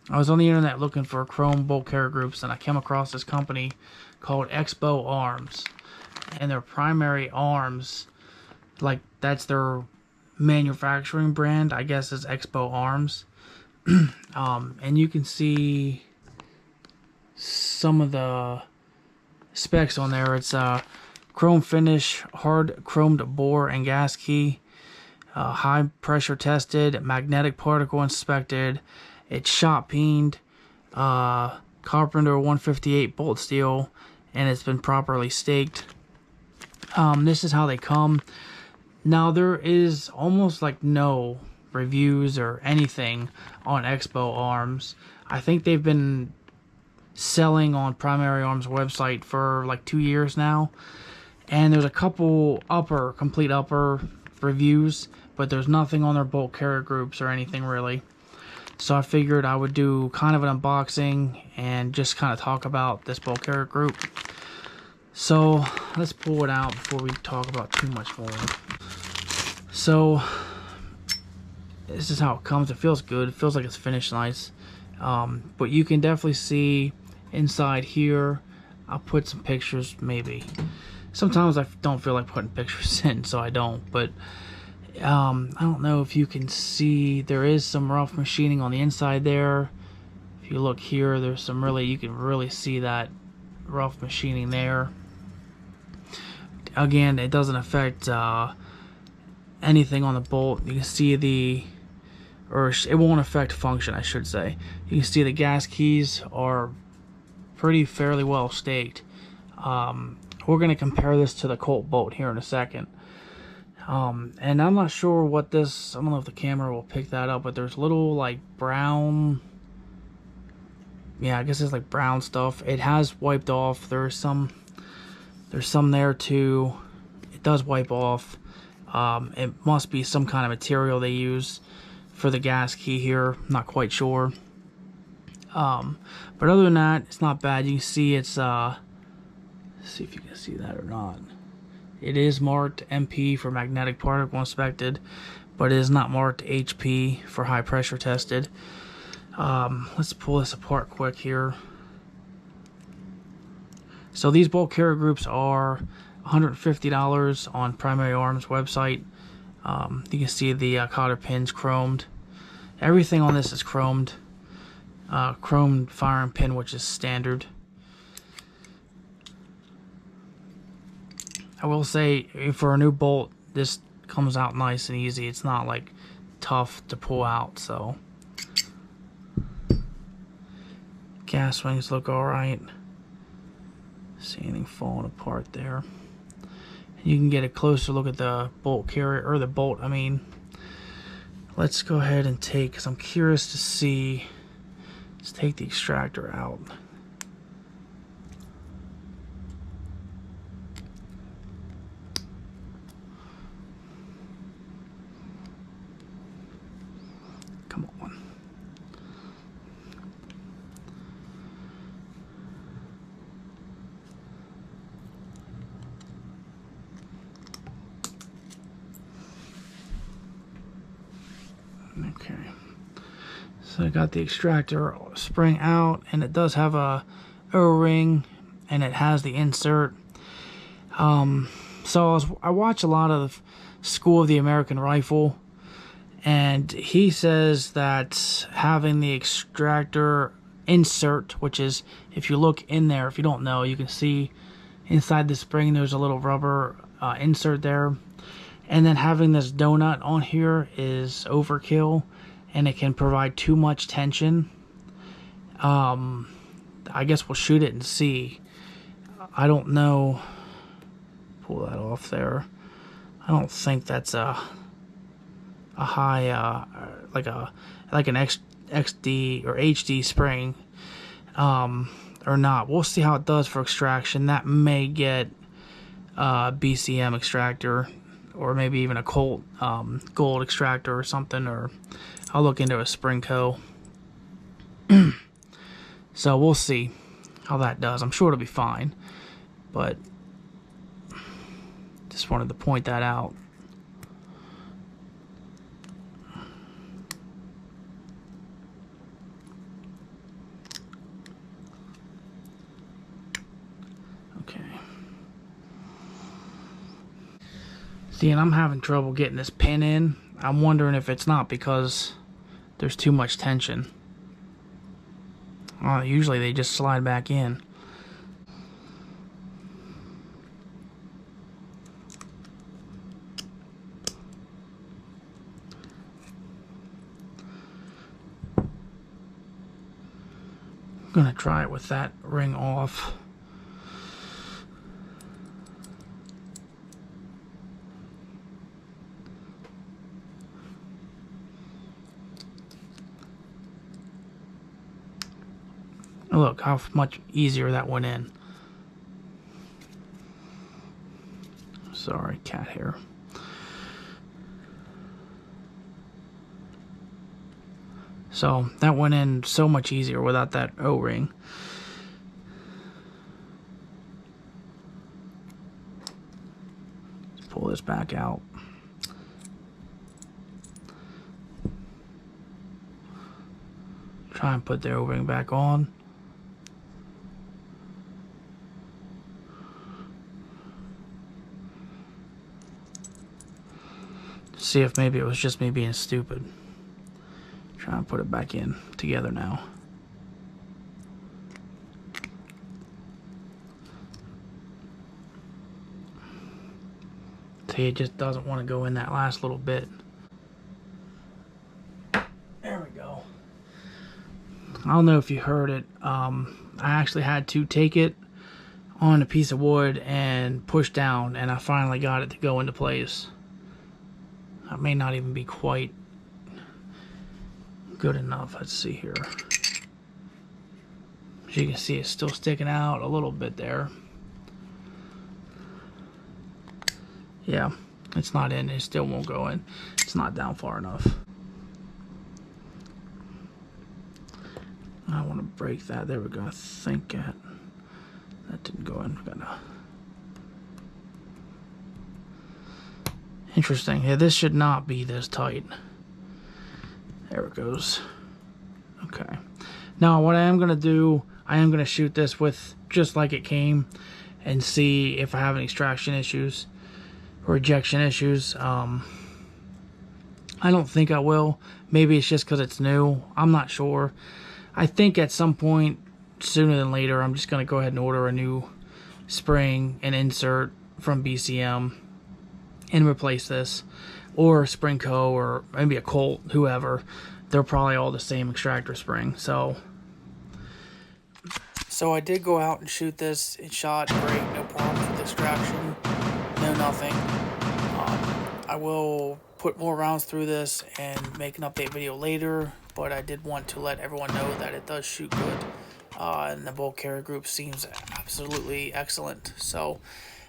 I was on the internet looking for chrome bolt carrier groups, and I came across this company called Expo Arms. And their primary arms, like that's their manufacturing brand, I guess, is Expo Arms. And you can see some of the specs on there. It's chrome finish, hard chromed bore and gas key, high pressure tested, magnetic particle inspected. It's shot peened, Carpenter 158 bolt steel, and it's been properly staked. This is how they come. Now there is almost like no reviews or anything on Expo Arms. I think they've been selling on Primary Arms website for like 2 years now, and there's a couple complete upper reviews, but there's nothing on their bolt carrier groups or anything really. So I figured I would do kind of an unboxing and just kind of talk about this bolt carrier group. So let's pull it out before we talk about too much more. So this is how it comes. It feels good. It feels like it's finished nice. But you can definitely see inside here. I'll put some pictures maybe. Sometimes I don't feel like putting pictures in, so I don't. But I don't know if you can see. There is some rough machining on the inside there. If you look here, there's some you can really see that rough machining there. Again, it doesn't affect anything on the bolt. You can see it won't affect function, I should say. You can see the gas keys are fairly well staked. We're going to compare this to the Colt bolt here in a second. And I'm not sure what this, I don't know if the camera will pick that up, but there's little like brown, yeah, I guess it's like brown stuff. It has wiped off. There's some there too. It does wipe off. It must be some kind of material they use for the gas key here. I'm not quite sure. But other than that, it's not bad. You can see it's let's see if you can see that or not. It is marked MP for magnetic particle inspected, but it is not marked HP for high pressure tested. Let's pull this apart quick here. So these bolt carrier groups are $150 on Primary Arms website. You can see the cotter pins chromed. Everything on this is chromed. Chromed firing pin, which is standard. I will say, for a new bolt, this comes out nice and easy. It's not like tough to pull out. So gas wings look alright. See anything falling apart there. You can get a closer look at the bolt carrier, or the bolt, I mean. Let's go ahead and because I'm curious to see. Let's take the extractor out. Come on. Okay, so I got the extractor spring out, and it does have a O-ring, and it has the insert. So I watch a lot of School of the American Rifle, and he says that having the extractor insert, which is, if you look in there, if you don't know, you can see inside the spring there's a little rubber insert there. And then having this donut on here is overkill, and it can provide too much tension. I guess we'll shoot it and see. I don't know. Pull that off there. I don't think that's a high like an XD or HD spring or not. We'll see how it does for extraction. That may get BCM extractor, or maybe even a Colt gold extractor or something, or I'll look into a Springco. So we'll see how that does. I'm sure it'll be fine, but just wanted to point that out. See, and I'm having trouble getting this pin in. I'm wondering if it's not because there's too much tension. Usually they just slide back in. I'm gonna try it with that ring off. Look how much easier that went in. Sorry, cat hair. So that went in so much easier without that O-ring. Let's pull this back out. Try and put the O-ring back on. See if maybe it was just me being stupid. Try and put it back in together now. See, it just doesn't want to go in that last little bit. There we go. I don't know if you heard it. I actually had to take it on a piece of wood and push down, and I finally got it to go into place. That may not even be quite good enough. Let's see here. As you can see, it's still sticking out a little bit there. Yeah, it's not in. It still won't go in. It's not down far enough. I want to break that. There we go. I think that didn't go in. Interesting. Yeah, this should not be this tight. There it goes. Okay. Now what I am going to do, I am going to shoot this with just like it came and see if I have any extraction issues or ejection issues. I don't think I will. Maybe it's just because it's new. I'm not sure. I think at some point sooner than later I'm just going to go ahead and order a new spring and insert from BCM and replace this, or Springco, or maybe a Colt, whoever. They're probably all the same extractor spring. So I did go out and shoot this. It shot great, no problems with extraction, no nothing. I will put more rounds through this and make an update video later, but I did want to let everyone know that it does shoot good, and the bolt carrier group seems absolutely excellent. So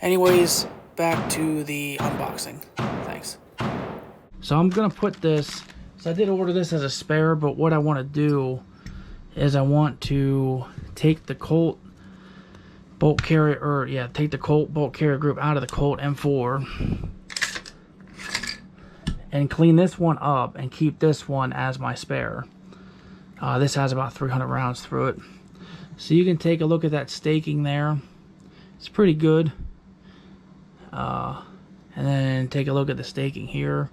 anyways, back to the unboxing. Thanks. So I'm gonna put this, so I did order this as a spare, but what I want to do is I want to take the Colt bolt carrier, or yeah, take the Colt bolt carrier group out of the Colt M4 and clean this one up and keep this one as my spare. This has about 300 rounds through it. So you can take a look at that staking there. It's pretty good. And then take a look at the staking here.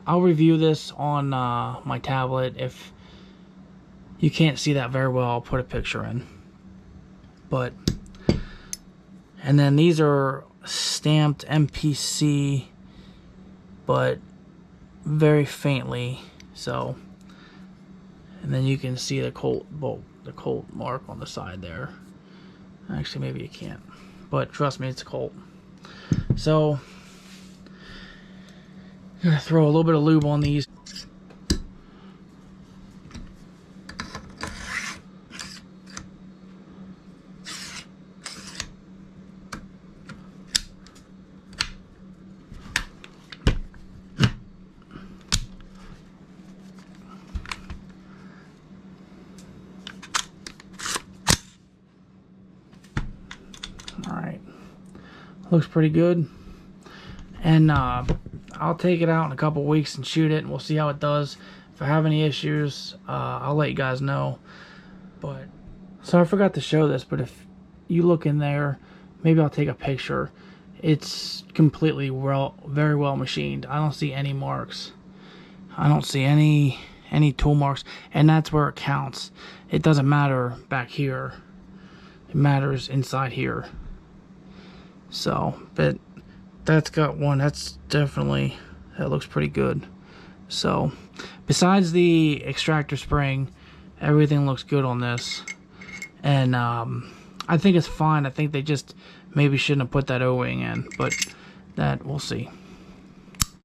I'll review this on my tablet. If you can't see that very well, I'll put a picture in. But, and then these are stamped MPC, but very faintly. So, and then you can see the Colt bolt, the Colt mark on the side there. Actually, maybe you can't, but trust me, it's a Colt. So I'm gonna throw a little bit of lube on these. Alright, looks pretty good. And I'll take it out in a couple weeks and shoot it, and we'll see how it does. If I have any issues, I'll let you guys know. But so I forgot to show this, but if you look in there, maybe I'll take a picture. it's completely very well machined. I don't see any marks. I don't see any tool marks, and that's where it counts. It doesn't matter back here. It matters inside here. So, but that's got one. That's definitely, that looks pretty good. So, besides the extractor spring, everything looks good on this. And I think it's fine. I think they just maybe shouldn't have put that O-ring in, but that we'll see.